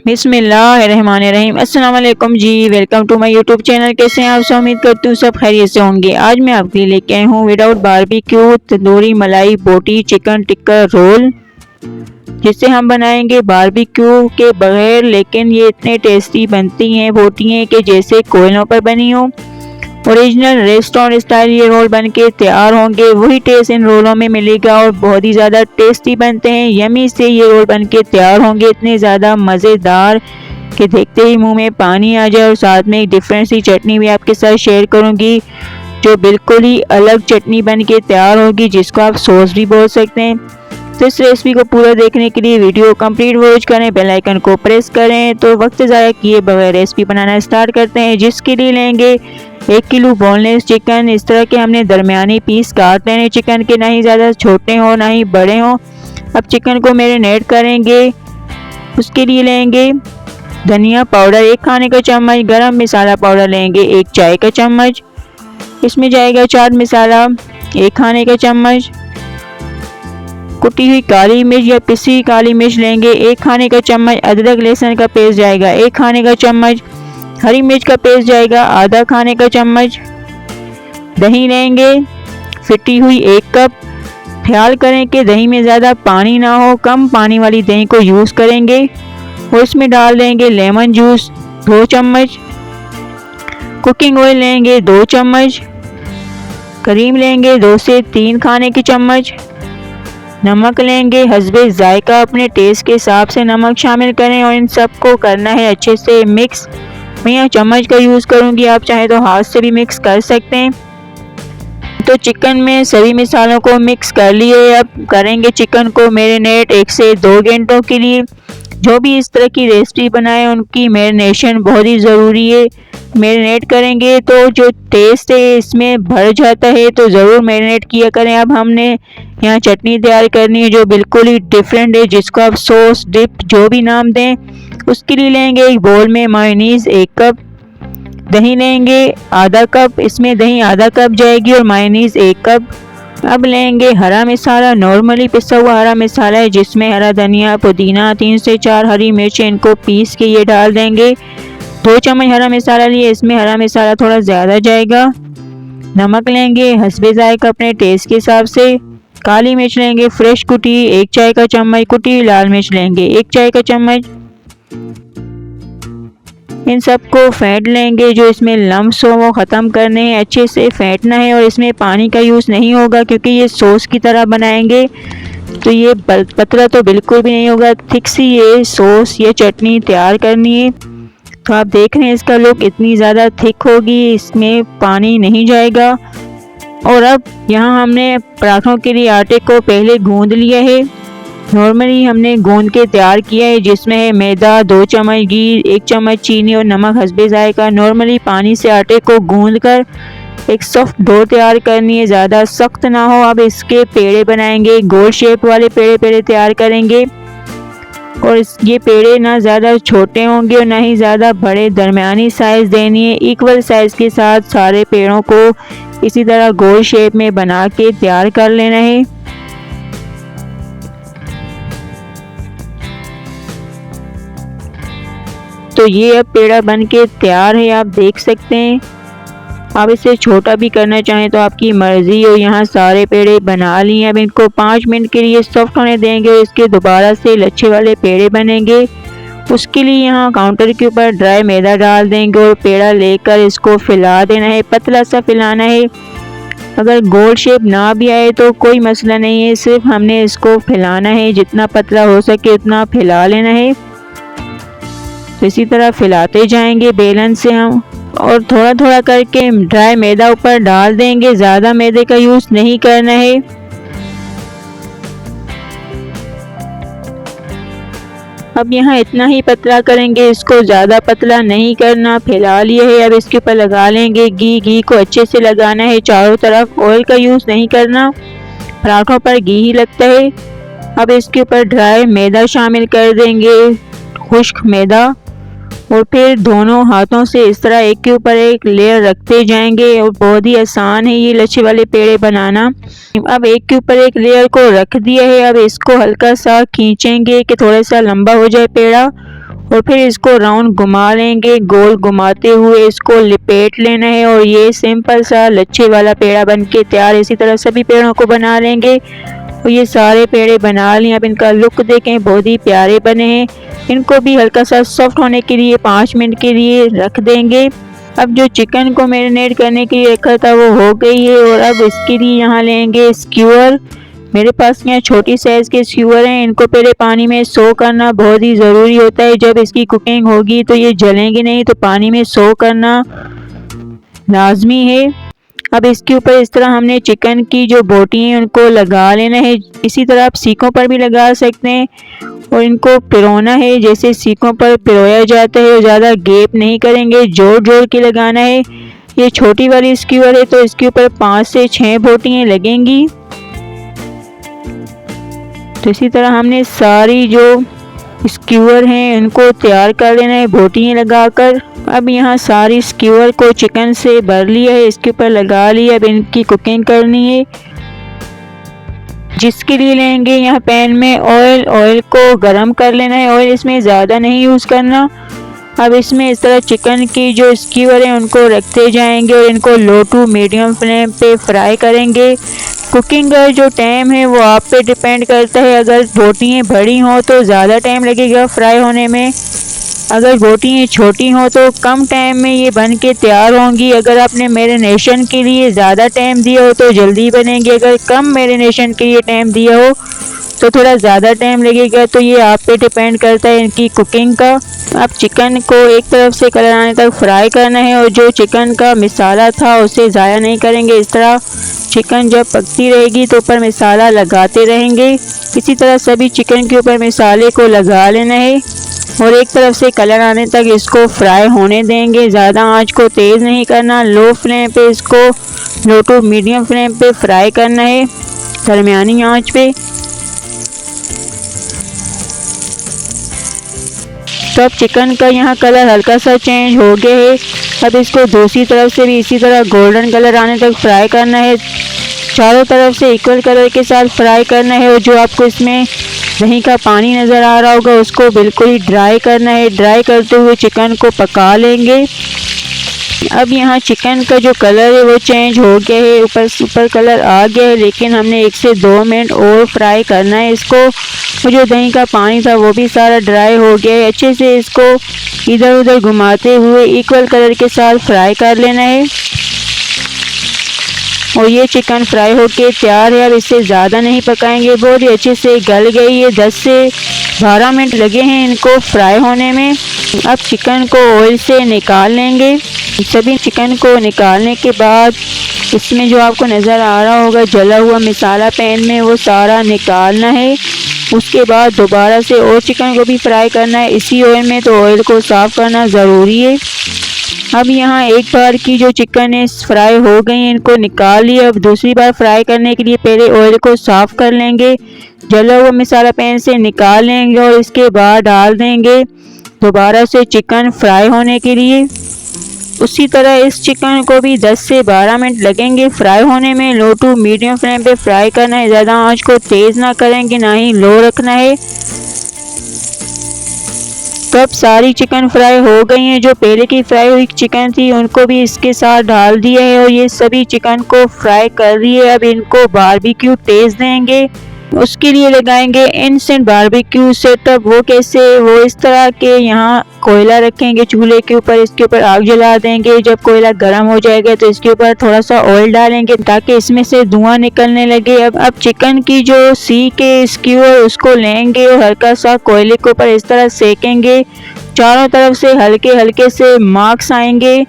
बिस्मिल्लाहिर्रहमानिर्रहीम। अस्सलाम वालेकुम जी, welcome to my YouTube channel. कैसे हैं आप सब? उम्मीद करती हूँ सब खैरियत से होंगे। आज मैं आपके लिए लेके आई हूँ विदाउट बारबेक्यू तंदूरी मलाई बोटी चिकन टिक्का रोल, जिसे हम बनाएंगे बारबेक्यू के बगैर। लेकिन ये इतने टेस्टी बनती हैं बोटियाँ कि जैसे कोयलों पर बनी हो। ओरिजिनल रेस्टोरेंट स्टाइल ये रोल बन के तैयार होंगे, वही टेस्ट इन रोलों में मिलेगा और बहुत ही ज़्यादा टेस्टी बनते हैं। यमी से ये रोल बन के तैयार होंगे, इतने ज़्यादा मज़ेदार कि देखते ही मुंह में पानी आ जाए। और साथ में एक डिफरेंट सी चटनी भी आपके साथ शेयर करूंगी, जो बिल्कुल ही अलग चटनी बन के तैयार होगी, जिसको आप सॉस भी बोल सकते हैं। तो इस रेसिपी को पूरा देखने के लिए वीडियो कंप्लीट वॉच करें, बेल आइकन को प्रेस करें। तो वक्त ज़ाया किए बगैर रेसिपी बनाना स्टार्ट करते हैं, जिसके लिए लेंगे 1 किलो बोनलेस चिकन। इस तरह के हमने दरमियानी पीस काट लेने चिकन के, ना ही ज़्यादा छोटे हों ना ही बड़े हों। अब चिकन को मैरिनेट करेंगे। उसके लिए लेंगे धनिया पाउडर 1 खाने का चम्मच, गरम मसाला पाउडर लेंगे 1 चाय का चम्मच, इसमें जाएगा चाट मसाला 1 खाने का चम्मच, कुटी हुई काली मिर्च या पिसी हुई काली मिर्च लेंगे 1 खाने का चम्मच, अदरक लहसुन का पेस्ट जाएगा 1 खाने का चम्मच, हरी मिर्च का पेस्ट जाएगा आधा खाने का चम्मच, दही लेंगे फिटी हुई 1 कप। ख्याल करें कि दही में ज़्यादा पानी ना हो, कम पानी वाली दही को यूज़ करेंगे। और इसमें डाल देंगे लेमन जूस 2 चम्मच, कुकिंग ऑयल लेंगे 2 चम्मच, क्रीम लेंगे 2 से 3 खाने की चम्मच, नमक लेंगे हस्बे जायका, अपने टेस्ट के हिसाब से नमक शामिल करें। और इन सबको करना है अच्छे से मिक्स। मैं यहाँ चम्मच का यूज़ करूँगी, आप चाहे तो हाथ से भी मिक्स कर सकते हैं। तो चिकन में सभी मसालों को मिक्स कर लिए। अब करेंगे चिकन को मैरिनेट 1 से 2 घंटों के लिए। जो भी इस तरह की रेसिपी बनाए उनकी मैरिनेशन बहुत ही ज़रूरी है। मैरिनेट करेंगे तो जो टेस्ट है इसमें बढ़ जाता है, तो ज़रूर मैरिनेट किया करें। अब हमने यहाँ चटनी तैयार करनी है जो बिल्कुल ही डिफरेंट है, जिसको आप सॉस डिप जो भी नाम दें। उसके लिए लेंगे एक बोल में मायोनीज़ 1 कप, दही लेंगे आधा कप, इसमें दही आधा कप जाएगी और मायोनीज़ 1 कप। अब लेंगे हरा मसाला, नॉर्मली पिसा हुआ हरा मसाला है, जिसमें हरा धनिया पुदीना 3 से 4 हरी मिर्च इनको पीस के ये डाल देंगे। 2 चम्मच हरा मसाला लिए, इसमें हरा मसाला थोड़ा ज़्यादा जाएगा। नमक लेंगे हस्बे जायका अपने टेस्ट के हिसाब से। काली मिर्च लेंगे फ्रेश कुटी 1 चाय का चम्मच, कुटी लाल मिर्च लेंगे 1 चाय का चम्मच। इन सबको फेंट लेंगे, जो इसमें लम्स हो वो ख़त्म करने हैं, अच्छे से फेंटना है। और इसमें पानी का यूज़ नहीं होगा क्योंकि ये सॉस की तरह बनाएंगे, तो ये पतला तो बिल्कुल भी नहीं होगा। थिक सी ये सॉस ये चटनी तैयार करनी है। तो आप देख रहे हैं इसका लुक इतनी ज़्यादा थिक होगी, इसमें पानी नहीं जाएगा। और अब यहाँ हमने पराठों के लिए आटे को पहले गूंद लिया है। नॉर्मली हमने गूंद के तैयार किया है, जिसमें है मैदा 2 चम्मच, घी 1 चम्मच, चीनी और नमक हस्बे जायका। नॉर्मली पानी से आटे को गूंद कर एक सॉफ्ट डो तैयार करनी है, ज़्यादा सख्त ना हो। अब इसके पेड़े बनाएंगे, गोल शेप वाले पेड़े तैयार करेंगे। और ये पेड़े ना ज़्यादा छोटे होंगे और ना ही ज़्यादा बड़े, दरमियानी साइज़ देनी है। इक्वल साइज़ के साथ सारे पेड़ों को इसी तरह गोल शेप में बना के तैयार कर लेना है। तो ये अब पेड़ा बन के तैयार है, आप देख सकते हैं। आप इसे छोटा भी करना चाहें तो आपकी मर्ज़ी हो। यहाँ सारे पेड़े बना लिए। अब इनको 5 मिनट के लिए सॉफ्ट होने देंगे और इसके दोबारा से लच्छे वाले पेड़े बनेंगे। उसके लिए यहाँ काउंटर के ऊपर ड्राई मैदा डाल देंगे और पेड़ा लेकर इसको फैला देना है, पतला सा फैलाना है। अगर गोल शेप ना भी आए तो कोई मसला नहीं है, सिर्फ हमने इसको फैलाना है, जितना पतला हो सके उतना फैला लेना है। तो इसी तरह फैलाते जाएंगे बेलन से हम, और थोड़ा थोड़ा करके ड्राई मैदा ऊपर डाल देंगे। ज़्यादा मैदे का यूज़ नहीं करना है। अब यहाँ इतना ही पतला करेंगे, इसको ज़्यादा पतला नहीं करना। फैला लिए है, अब इसके ऊपर लगा लेंगे घी को अच्छे से लगाना है चारों तरफ, ऑयल का यूज़ नहीं करना, पराठों पर घी ही लगता है। अब इसके ऊपर ड्राई मैदा शामिल कर देंगे, खुश्क मैदा, और फिर दोनों हाथों से इस तरह एक के ऊपर एक लेयर रखते जाएंगे। और बहुत ही आसान है ये लच्छे वाले पेड़े बनाना। अब एक के ऊपर एक लेयर को रख दिया है, अब इसको हल्का सा खींचेंगे कि थोड़ा सा लंबा हो जाए पेड़ा, और फिर इसको राउंड घुमा लेंगे। गोल घुमाते हुए इसको लिपेट लेना है और ये सिंपल सा लच्छे वाला पेड़ा बन के तैयार। इसी तरह सभी पेड़ों को बना लेंगे और ये सारे पेड़े बना लिए। अब इनका लुक देखें, बहुत ही प्यारे बने हैं। इनको भी हल्का सा सॉफ्ट होने के लिए 5 मिनट के लिए रख देंगे। अब जो चिकन को मैरिनेट करने के लिए रखा था वो हो गई है और अब इसके लिए यहाँ लेंगे स्क्यूअर। मेरे पास यहाँ छोटी साइज़ के स्क्यूअर हैं। इनको पहले पानी में सो करना बहुत ही ज़रूरी होता है। जब इसकी कुकिंग होगी तो ये जलेंगे नहीं, तो पानी में सो करना लाजमी है। अब इसके ऊपर इस तरह हमने चिकन की जो बोटी हैं उनको लगा लेना है। इसी तरह आप सीखों पर भी लगा सकते हैं और इनको पिरोना है जैसे सीखों पर पिरोया जाता है। और ज़्यादा गैप नहीं करेंगे, जोड़ जोड़ के लगाना है। ये छोटी वाली स्क्यूअर है तो इसके ऊपर 5 से 6 बोटियाँ लगेंगी। तो इसी तरह हमने सारी जो स्क्यूअर हैं उनको तैयार कर लेना है बोटियाँ लगाकर। अब यहाँ सारी स्क्यूअर को चिकन से भर लिया है, इसके ऊपर लगा लिया। अब इनकी कुकिंग करनी है, जिसके लिए लेंगे यहाँ पैन में ऑयल। ऑयल को गरम कर लेना है। ऑयल इसमें ज़्यादा नहीं यूज़ करना। अब इसमें इस तरह चिकन की जो स्क्यूअर हैं उनको रखते जाएंगे और इनको लो टू मीडियम फ्लेम पे फ्राई करेंगे। कुकिंग का जो टाइम है वो आप पे डिपेंड करता है। अगर बोटियाँ बड़ी हों तो ज़्यादा टाइम लगेगा फ्राई होने में, अगर बोटियाँ छोटी हों तो कम टाइम में ये बन के तैयार होंगी। अगर आपने मैरिनेशन के लिए ज़्यादा टाइम दिया हो तो जल्दी बनेंगी, अगर कम मैरिनेशन के लिए टाइम दिया हो तो थोड़ा ज़्यादा टाइम लगेगा। तो ये आप पे डिपेंड करता है इनकी कुकिंग का। अब चिकन को एक तरफ से कलर आने तक फ्राई करना है और जो चिकन का मसाला था उसे ज़ाया नहीं करेंगे। इस तरह चिकन जब पकती रहेगी तो ऊपर मसाला लगाते रहेंगे। इसी तरह सभी चिकन के ऊपर मसाले को लगा लेना है और एक तरफ से कलर आने तक इसको फ्राई होने देंगे। ज़्यादा आंच को तेज़ नहीं करना, लो फ्लेम पे इसको लो टू मीडियम फ्लेम पे फ्राई करना है, दरमियानी आंच पे। तो अब चिकन का यहाँ कलर हल्का सा चेंज हो गया है। अब इसको दूसरी तरफ से भी इसी तरह गोल्डन कलर आने तक फ्राई करना है। चारों तरफ से इक्वल कलर के साथ फ्राई करना है और जो आपको इसमें दही का पानी नज़र आ रहा होगा उसको बिल्कुल ही ड्राई करना है। ड्राई करते हुए चिकन को पका लेंगे। अब यहाँ चिकन का जो कलर है वो चेंज हो गया है, ऊपर कलर आ गया है, लेकिन हमने 1 से 2 मिनट और फ्राई करना है इसको। और जो दही का पानी था वो भी सारा ड्राई हो गया है। अच्छे से इसको इधर उधर घुमाते हुए इक्वल कलर के साथ फ्राई कर लेना है और ये चिकन फ्राई होके तैयार है। अब इसे ज़्यादा नहीं पकाएंगे, बहुत ही अच्छे से गल गई है। 10 से 12 मिनट लगे हैं इनको फ्राई होने में। अब चिकन को ऑयल से निकाल लेंगे। सभी चिकन को निकालने के बाद इसमें जो आपको नज़र आ रहा होगा जला हुआ मसाला पैन में, वो सारा निकालना है। उसके बाद दोबारा से और चिकन को भी फ्राई करना है इसी ऑयल में, तो ऑयल को साफ़ करना ज़रूरी है। अब यहाँ एक बार की जो चिकन है फ्राई हो गई है, इनको निकाल लिया। अब दूसरी बार फ्राई करने के लिए पहले ऑयल को साफ़ कर लेंगे, जला हुआ मसाला पैन से निकाल लेंगे और इसके बाद डाल देंगे दोबारा से चिकन फ्राई होने के लिए। उसी तरह इस चिकन को भी 10 से 12 मिनट लगेंगे फ्राई होने में। लो टू मीडियम फ्लेम पे फ्राई करना है, ज़्यादा आंच को तेज़ ना करेंगे, ना ही लो रखना है। तो अब सारी चिकन फ्राई हो गई हैं। जो पहले की फ्राई हुई चिकन थी उनको भी इसके साथ डाल दिया है और ये सभी चिकन को फ्राई कर दिए। अब इनको बारबेक्यू टेस्ट देंगे, उसके लिए लगाएंगे इंस्टेंट बारबेक्यू सेटअप। वो कैसे, वो इस तरह के यहाँ कोयला रखेंगे चूल्हे के ऊपर, इसके ऊपर आग जला देंगे। जब कोयला गर्म हो जाएगा तो इसके ऊपर थोड़ा सा ऑयल डालेंगे ताकि इसमें से धुआं निकलने लगे। अब चिकन की जो सीख है स्क्यूअर उसको लेंगे और हल्का सा कोयले के ऊपर इस तरह सेकेंगे। चारों तरफ से हल्के हल्के से मार्क्स आएंगे,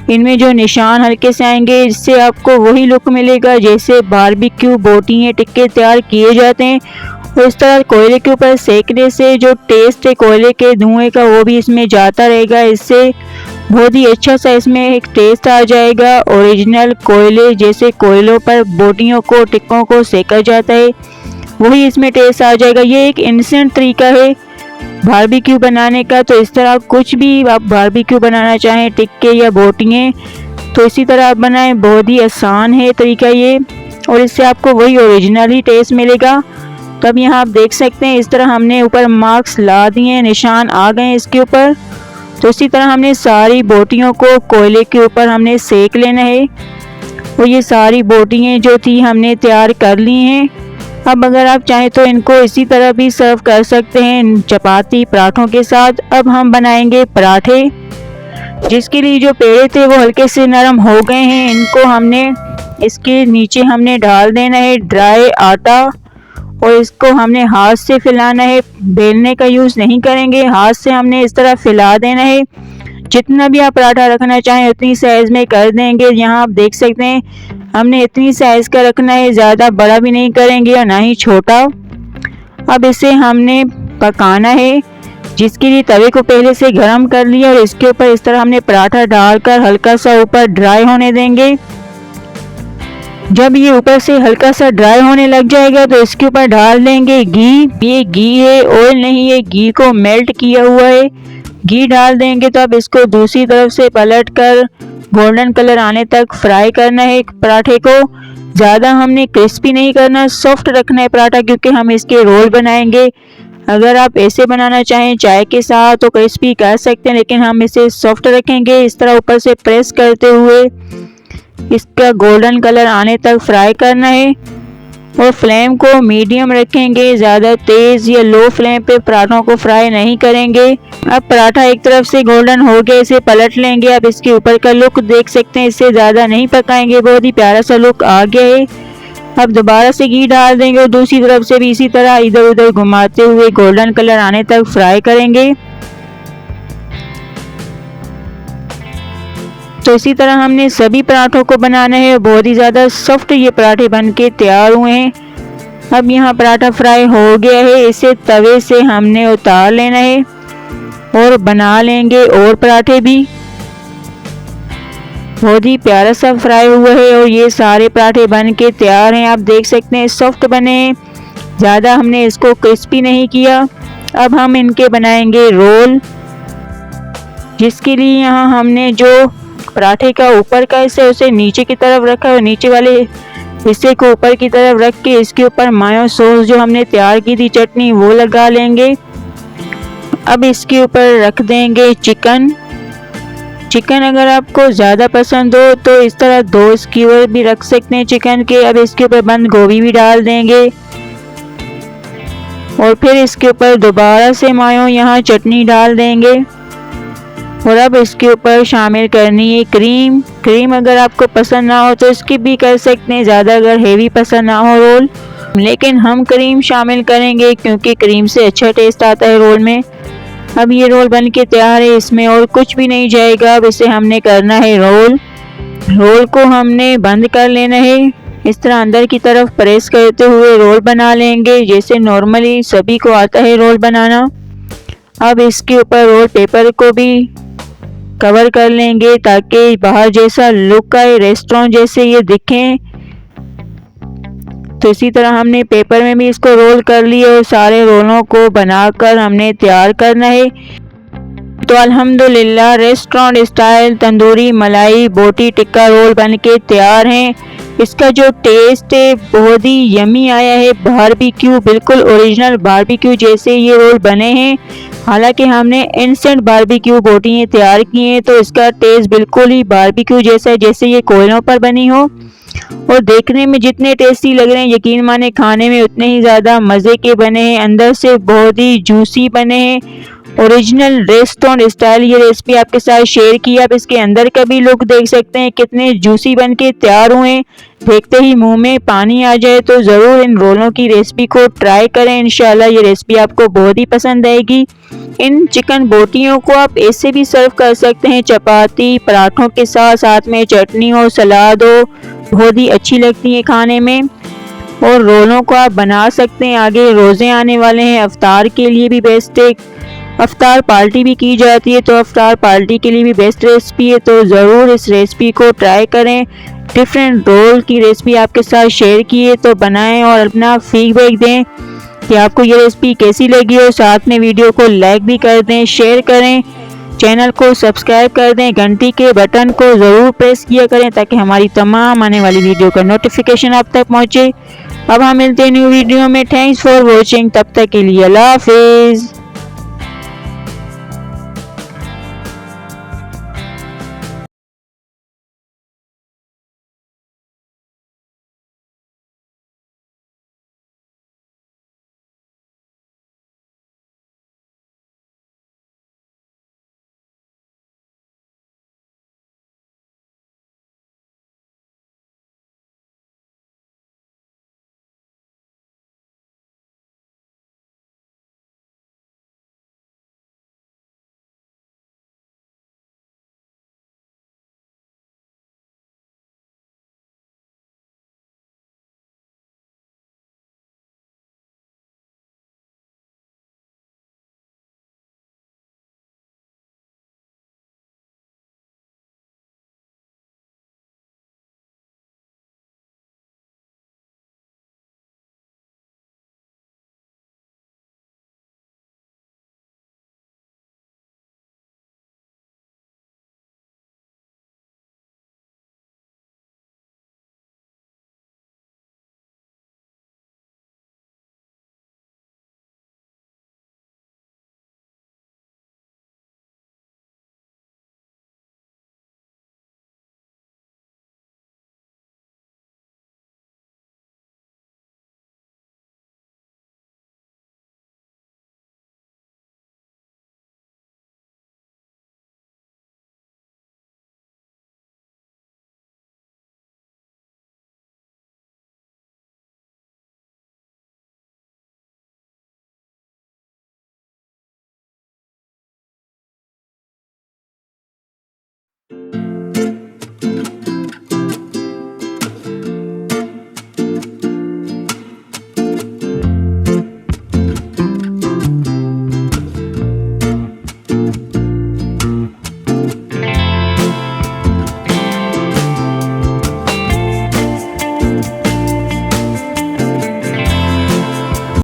इनमें जो निशान हल्के से आएंगे, इससे आपको वही लुक मिलेगा जैसे बारबेक्यू बोटियाँ टिक्के तैयार किए जाते हैं। और इस तरह कोयले के ऊपर सेकने से जो टेस्ट है कोयले के धुएं का वो भी इसमें जाता रहेगा। इससे बहुत ही अच्छा सा इसमें एक टेस्ट आ जाएगा। ओरिजिनल कोयले जैसे कोयलों पर बोटियों को टिक्कों को सेका जाता है वही इसमें टेस्ट आ जाएगा। ये एक इंस्टेंट तरीका है बारबेक्यू बनाने का। तो इस तरह कुछ भी आप बारबेक्यू बनाना चाहें, टिक्के या बोटियाँ, तो इसी तरह आप बनाएं। बहुत ही आसान है तरीका ये और इससे आपको वही ओरिजिनल ही टेस्ट मिलेगा। तो अब यहाँ आप देख सकते हैं इस तरह हमने ऊपर मार्क्स ला दिए, निशान आ गए इसके ऊपर। तो इसी तरह हमने सारी बोटियों को कोयले के ऊपर हमने सेक लेना है। और ये सारी बोटियाँ जो थी हमने तैयार कर ली हैं। अब अगर आप चाहें तो इनको इसी तरह भी सर्व कर सकते हैं चपाती पराठों के साथ। अब हम बनाएंगे पराठे, जिसके लिए जो पेड़े थे वो हल्के से नरम हो गए हैं। इनको हमने इसके नीचे हमने डाल देना है ड्राई आटा और इसको हमने हाथ से फैलाना है, बेलने का यूज़ नहीं करेंगे। हाथ से हमने इस तरह फैला देना है। जितना भी आप पराठा रखना चाहें उतनी साइज़ में कर देंगे। यहाँ आप देख सकते हैं हमने इतनी साइज़ का रखना है, ज़्यादा बड़ा भी नहीं करेंगे और ना ही छोटा। अब इसे हमने पकाना है, जिसके लिए तवे को पहले से गर्म कर लिया और इसके ऊपर इस तरह हमने पराठा डालकर हल्का सा ऊपर ड्राई होने देंगे। जब ये ऊपर से हल्का सा ड्राई होने लग जाएगा तो इसके ऊपर डाल देंगे घी। ये घी है, ऑयल नहीं है, घी को मेल्ट किया हुआ है। घी डाल देंगे तो अब इसको दूसरी तरफ से पलट कर गोल्डन कलर आने तक फ्राई करना है पराठे को। ज़्यादा हमने क्रिस्पी नहीं करना, सॉफ्ट रखना है पराठा, क्योंकि हम इसके रोल बनाएंगे। अगर आप ऐसे बनाना चाहें चाय के साथ तो क्रिस्पी कर सकते हैं, लेकिन हम इसे सॉफ्ट रखेंगे। इस तरह ऊपर से प्रेस करते हुए इसका गोल्डन कलर आने तक फ्राई करना है और फ्लेम को मीडियम रखेंगे, ज़्यादा तेज़ या लो फ्लेम पे पराठों को फ्राई नहीं करेंगे। अब पराठा एक तरफ से गोल्डन हो गया, इसे पलट लेंगे। अब इसके ऊपर का लुक देख सकते हैं, इससे ज़्यादा नहीं पकाएंगे, बहुत ही प्यारा सा लुक आ गया है। अब दोबारा से घी डाल देंगे और दूसरी तरफ से भी इसी तरह इधर उधर घुमाते हुए गोल्डन कलर आने तक फ्राई करेंगे। तो इसी तरह हमने सभी पराठों को बनाना है। बहुत ही ज़्यादा सॉफ्ट ये पराठे बनके तैयार हुए हैं। अब यहाँ पराठा फ्राई हो गया है, इसे तवे से हमने उतार लेना है और बना लेंगे और पराठे भी। बहुत ही प्यारा सा फ्राई हुआ है और ये सारे पराठे बन के तैयार हैं। आप देख सकते हैं सॉफ्ट बने हैं, ज़्यादा हमने इसको क्रिस्पी नहीं किया। अब हम इनके बनाएंगे रोल, जिसके लिए यहाँ हमने जो पराठे का ऊपर का हिस्सा उसे नीचे की तरफ रखा और नीचे वाले हिस्से को ऊपर की तरफ रख के इसके ऊपर मायो सॉस जो हमने तैयार की थी चटनी वो लगा लेंगे। अब इसके ऊपर रख देंगे चिकन। अगर आपको ज़्यादा पसंद हो तो इस तरह 2 स्क्यूअर भी रख सकते हैं चिकन के। अब इसके ऊपर बंद गोभी भी डाल देंगे और फिर इसके ऊपर दोबारा से मायो यहाँ चटनी डाल देंगे और अब इसके ऊपर शामिल करनी है क्रीम। अगर आपको पसंद ना हो तो स्किप भी कर सकते हैं, ज़्यादा अगर हेवी पसंद ना हो रोल, लेकिन हम क्रीम शामिल करेंगे क्योंकि क्रीम से अच्छा टेस्ट आता है रोल में। अब ये रोल बन के तैयार है, इसमें और कुछ भी नहीं जाएगा। अब इसे हमने करना है रोल को हमने बंद कर लेना है। इस तरह अंदर की तरफ प्रेस करते हुए रोल बना लेंगे, जैसे नॉर्मली सभी को आता है रोल बनाना। अब इसके ऊपर रोल पेपर को भी कवर कर लेंगे ताकि बाहर जैसा लुक आए, रेस्टोरेंट जैसे ये दिखें। तो इसी तरह हमने पेपर में भी इसको रोल कर लिया और सारे रोलों को बनाकर हमने तैयार करना है। तो अल्हम्दुलिल्लाह रेस्टोरेंट स्टाइल तंदूरी मलाई बोटी टिक्का रोल बन के तैयार हैं। इसका जो टेस्ट है बहुत ही यमी आया है, बारबेक्यू बिल्कुल ओरिजिनल बारबेक्यू जैसे ये रोल बने हैं। हालांकि हमने इंस्टेंट बारबेक्यू बोटियाँ तैयार की हैं, तो इसका टेस्ट बिल्कुल ही बारबेक्यू जैसा है, जैसे ये कोयलों पर बनी हो। और देखने में जितने टेस्टी लग रहे हैं यकीन माने खाने में उतने ही ज़्यादा मज़े के बने हैं, अंदर से बहुत ही जूसी बने हैं। ओरिजिनल रेस्टोरेंट स्टाइल ये रेसिपी आपके साथ शेयर की। आप इसके अंदर का भी लुक देख सकते हैं कितने जूसी बन के तैयार हुए हैं, देखते ही मुंह में पानी आ जाए। तो ज़रूर इन रोलों की रेसिपी को ट्राई करें, इंशाल्लाह ये रेसिपी आपको बहुत ही पसंद आएगी। इन चिकन बोटियों को आप ऐसे भी सर्व कर सकते हैं चपाती पराठों के साथ, साथ में चटनी हो सलाद हो, बहुत ही अच्छी लगती है खाने में। और रोलों को आप बना सकते हैं, आगे रोज़े आने वाले हैं, अफ्तार के लिए भी बेस्ट है, अफ्तार पार्टी भी की जाती है, तो अफ्तार पार्टी के लिए भी बेस्ट रेसिपी है। तो ज़रूर इस रेसिपी को ट्राई करें। डिफरेंट रोल की रेसिपी आपके साथ शेयर की है, तो बनाएं और अपना फीडबैक दें कि आपको ये रेसिपी कैसी लगी और साथ में वीडियो को लाइक भी कर दें, शेयर करें, चैनल को सब्सक्राइब कर दें, घंटी के बटन को ज़रूर प्रेस किया करें ताकि हमारी तमाम आने वाली वीडियो का नोटिफिकेशन आप तक पहुँचे। अब हम मिलते हैं न्यू वीडियो में। Thanks for watching. तब तक के लिए अल्लाह हाफिज़।